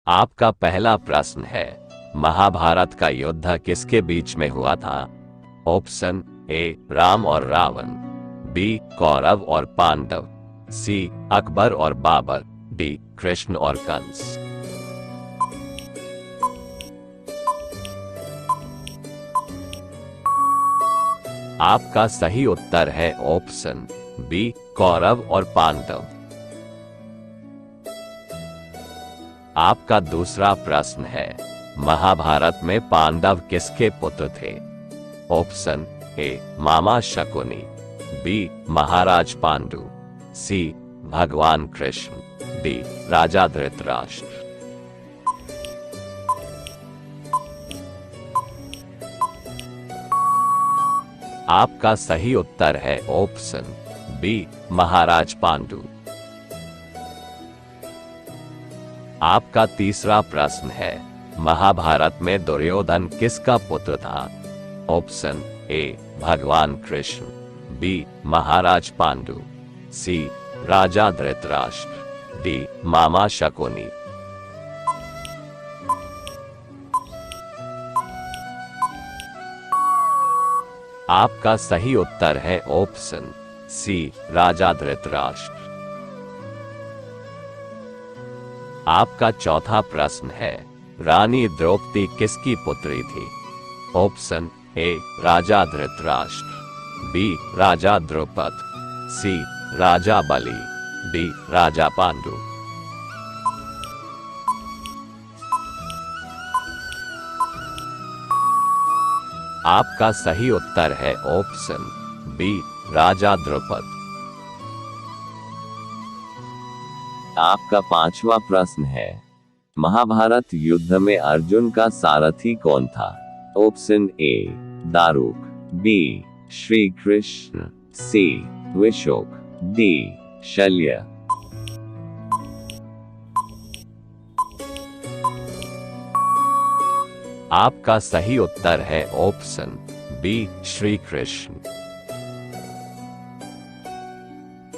आपका पहला प्रश्न है, महाभारत का युद्ध किसके बीच में हुआ था? ऑप्शन ए राम और रावण, बी कौरव और पांडव, सी अकबर और बाबर, डी कृष्ण और कंस। आपका सही उत्तर है ऑप्शन बी कौरव और पांडव। आपका दूसरा प्रश्न है, महाभारत में पांडव किसके पुत्र थे? ऑप्शन ए मामा शकुनी, बी महाराज पांडु, सी भगवान कृष्ण, डी राजा धृतराष्ट्र। आपका सही उत्तर है ऑप्शन बी महाराज पांडु। आपका तीसरा प्रश्न है, महाभारत में दुर्योधन किसका पुत्र था? ऑप्शन ए भगवान कृष्ण, बी महाराज पांडु, सी राजा धृतराष्ट्र, डी मामा शकुनी। आपका सही उत्तर है ऑप्शन सी राजा धृतराष्ट्र। आपका चौथा प्रश्न है, रानी द्रौपदी किसकी पुत्री थी? ऑप्शन ए राजा धृतराष्ट्र, बी राजा द्रुपद, सी राजा बलि, डी राजा पांडु। आपका सही उत्तर है ऑप्शन बी राजा द्रुपद। आपका पांचवा प्रश्न है, महाभारत युद्ध में अर्जुन का सारथी कौन था? Option A Daruk, B Shri Krishna, C Vishok, D Shalya. आपका सही उत्तर है ऑप्शन बी श्री कृष्ण।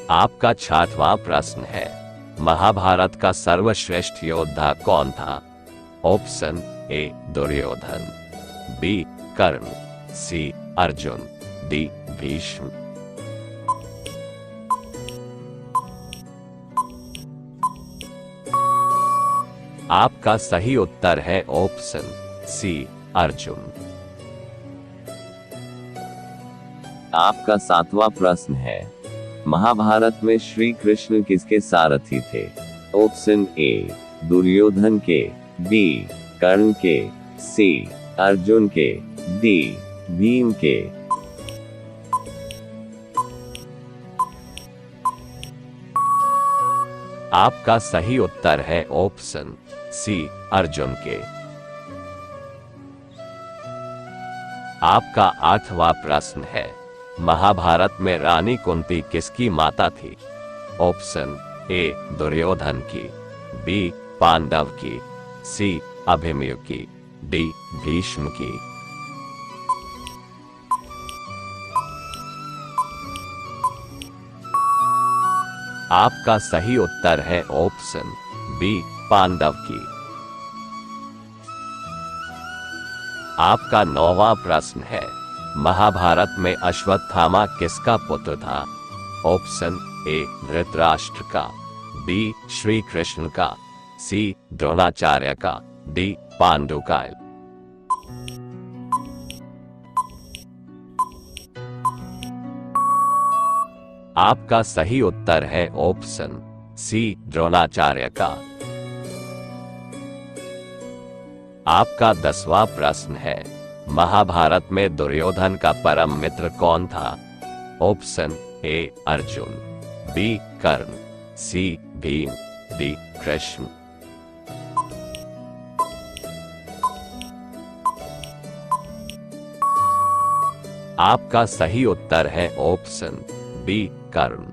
आपका छठवां प्रश्न है, महाभारत का सर्वश्रेष्ठ योद्धा कौन था? Option A Duryodhana, B Karna, C Arjuna, D Bhishma. आपका सही उत्तर है ऑप्शन सी अर्जुन। आपका सातवां प्रश्न है, महाभारत में श्री कृष्ण किसके सारथी थे? ऑप्शन ए दुर्योधन के, बी कर्ण के, सी अर्जुन के, डी भीम के। आपका सही उत्तर है ऑप्शन सी अर्जुन के। आपका आठवां प्रश्न है, महाभारत में रानी कुंती किसकी माता थी? ऑप्शन ए दुर्योधन की, बी पांडव की, सी अभिमन्यु की, डी भीष्म की। आपका सही उत्तर है ऑप्शन बी पांडव की। आपका नौवां प्रश्न है, महाभारत में अश्वत्थामा किसका पुत्र था? ऑप्शन ए धृतराष्ट्र का, बी श्री कृष्ण का, सी द्रोणाचार्य का, डी पांडु का। आपका सही उत्तर है ऑप्शन सी द्रोणाचार्य का। आपका 10वां प्रश्न है, महाभारत में दुर्योधन का परम मित्र कौन था? Option A Arjuna, B Karna, C Bhima, D Krishna. आपका सही उत्तर है ऑप्शन बी कर्ण।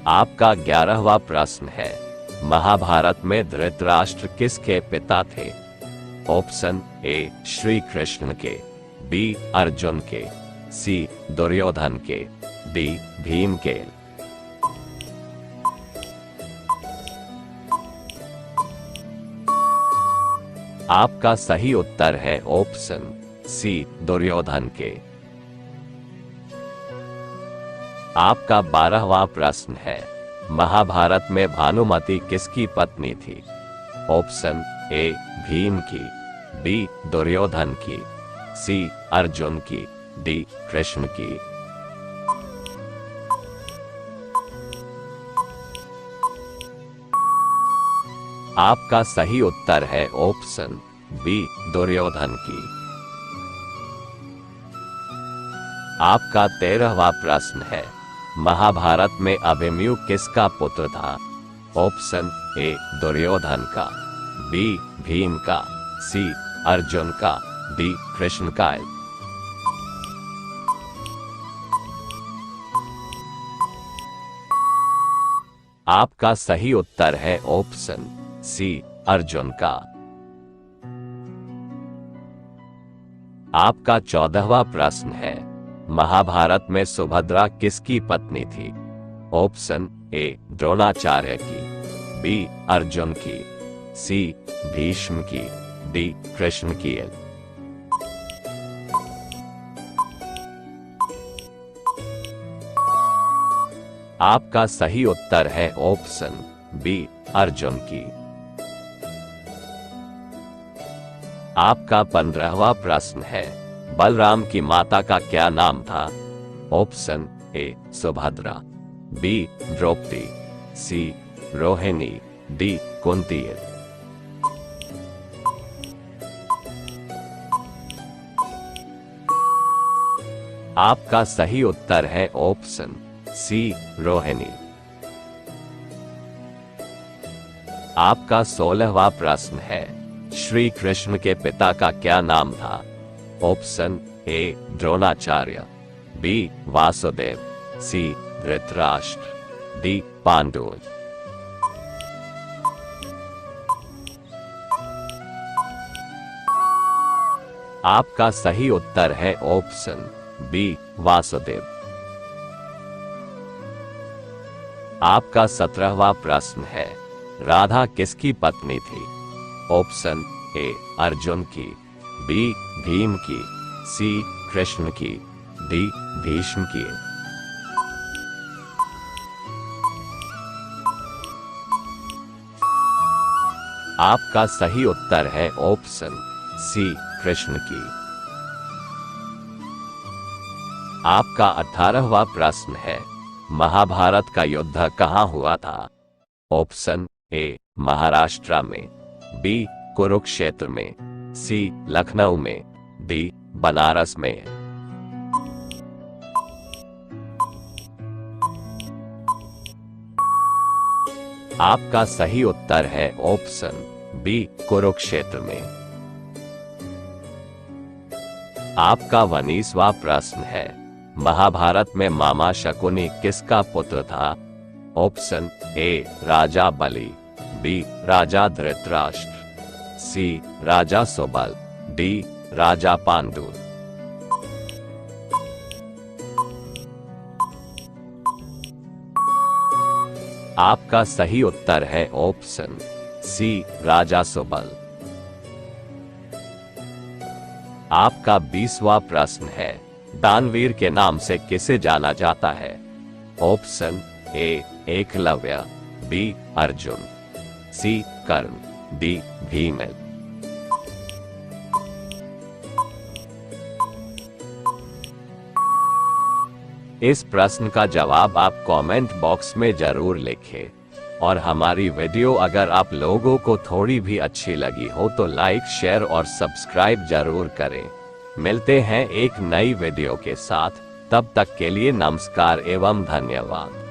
आपका 11वां प्रश्न है, महाभारत में धृतराष्ट्र किसके पिता थे? ऑप्शन ए श्री कृष्ण के, बी अर्जुन के, सी दुर्योधन के, डी भीम के। आपका सही उत्तर है ऑप्शन सी दुर्योधन के। आपका 12वां प्रश्न है, महाभारत में भानुमति किसकी पत्नी थी? ऑप्शन ए भीम की, बी दुर्योधन की, सी अर्जुन की, डी कृष्ण की। आपका सही उत्तर है ऑप्शन बी दुर्योधन की। आपका 13वां प्रश्न है, महाभारत में अभिमन्यु किसका पुत्र था? ऑप्शन ए दुर्योधन का, बी भीम का, सी अर्जुन का, डी कृष्ण का। आपका सही उत्तर है ऑप्शन सी अर्जुन का। आपका 14वां प्रश्न है, महाभारत में सुभद्रा किसकी पत्नी थी? ऑप्शन ए द्रोणाचार्य की, बी अर्जुन की, सी भीष्म की, डी कृष्ण की। आपका सही उत्तर है ऑप्शन बी अर्जुन की। आपका 15वां प्रश्न है, बलराम की माता का क्या नाम था? Option A Subhadra, B Draupadi, C Rohini, D Kunti. आपका सही उत्तर है ऑप्शन सी रोहिणी। आपका 16वां प्रश्न है, श्री कृष्ण के पिता का क्या नाम था? Option A Dronacharya, B Vasudeva, C Dhritarashtra, D Pandu. आपका सही उत्तर है ऑप्शन बी वासुदेव। आपका 17वां प्रश्न है, राधा किसकी पत्नी थी? ऑप्शन ए अर्जुन की, बी भीम की, सी कृष्ण की, डी भीष्म की। आपका सही उत्तर है ऑप्शन सी कृष्ण की। आपका 18वां प्रश्न है, महाभारत का युद्ध कहां हुआ था? ऑप्शन ए महाराष्ट्र में, बी कुरुक्षेत्र में, सी लखनऊ में, डी बनारस में। आपका सही उत्तर है ऑप्शन बी कुरुक्षेत्र में। आपका 19वां प्रश्न है, महाभारत में मामा शकुनी किसका पुत्र था? ऑप्शन ए राजा बलि, बी राजा धृतराष्ट्र, सी राजा सुबल, डी राजा पांडु। आपका सही उत्तर है ऑप्शन सी राजा सुबल। आपका 20वां प्रश्न है, दानवीर के नाम से किसे जाना जाता है? Option A Eklavya, B Arjuna, C Karna, D Bhima. इस प्रश्न का जवाब आप कमेंट बॉक्स में जरूर लिखें और हमारी वीडियो अगर आप लोगों को थोड़ी भी अच्छी लगी हो तो लाइक, शेयर और सब्सक्राइब जरूर करें। मिलते हैं एक नई वीडियो के साथ, तब तक के लिए नमस्कार एवं धन्यवाद।